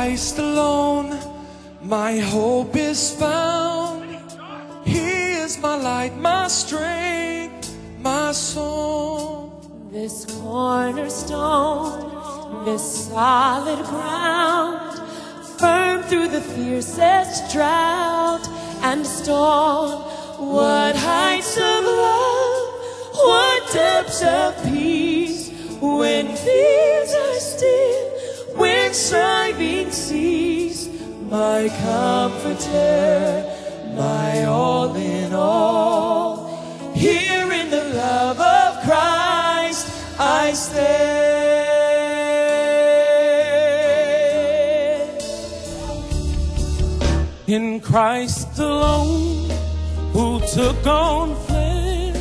Christ alone my hope is found. He is my light, my strength, my song. This cornerstone, this solid ground, firm through the fiercest drought and storm. What heights of love, what depths of peace, when fears are still, when striving cease. My comforter, my all in all, here in the love of Christ I stand. In Christ alone, who took on flesh,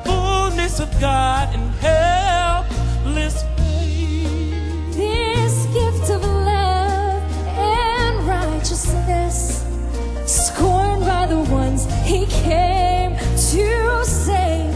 fullness of God and helpless faith. This gift of love and righteousness, scorned by the ones he came to save,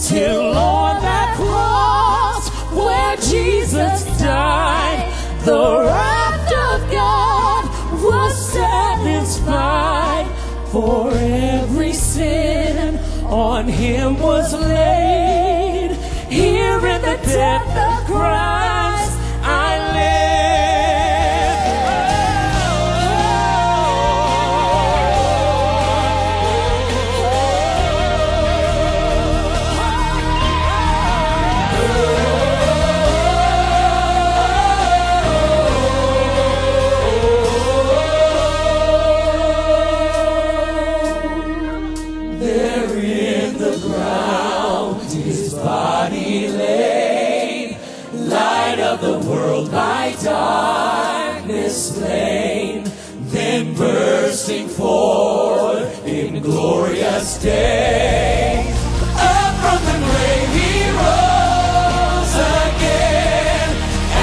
till on that cross where Jesus died, the wrath of God was satisfied. For every sin on him was laid. Here in the death of Christ I live. Body laid, light of the world by darkness slain, then bursting forth in glorious day. Up from the grave he rose again,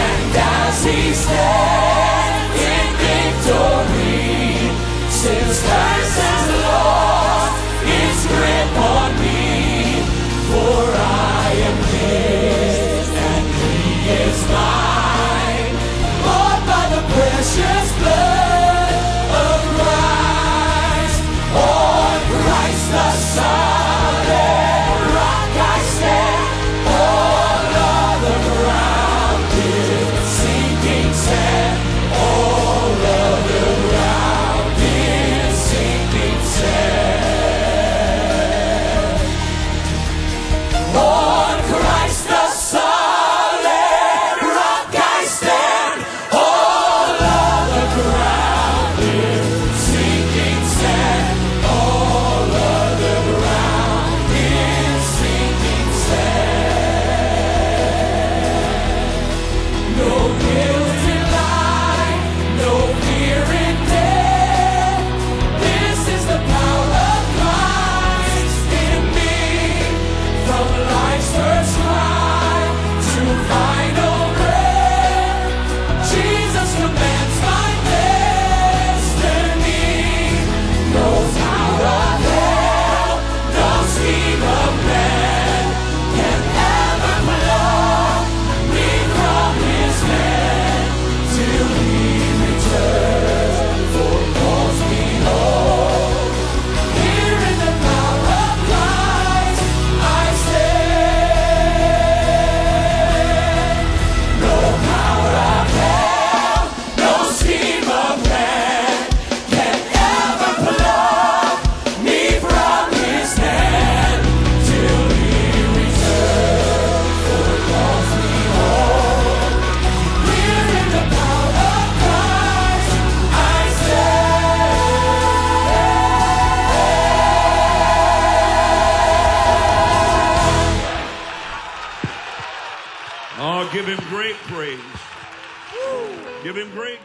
and as he stands in victory, since curse has lost its grip on me. For I am his, and he is mine, bought by the precious blood of Christ. On Christ the solid rock I stand, all other ground is sinking sand, all other ground is sinking sand. On Christ the solid rock I stand, all other ground is sinking sand, all other ground is sinking sand. No guilt in life, no fear in death, this is the power of Christ in me. From life's first cry to final breath, Jesus commands my destiny. No power of hell, no scheme of man can ever pluck me from his hand till he returns or calls me home. Here in the power of Christ I stand. No power of hell, no scheme of man can ever pluck me from his hand till he returns or calls me home. Here in the power of Christ I stand. Oh, give him great praise. Give him great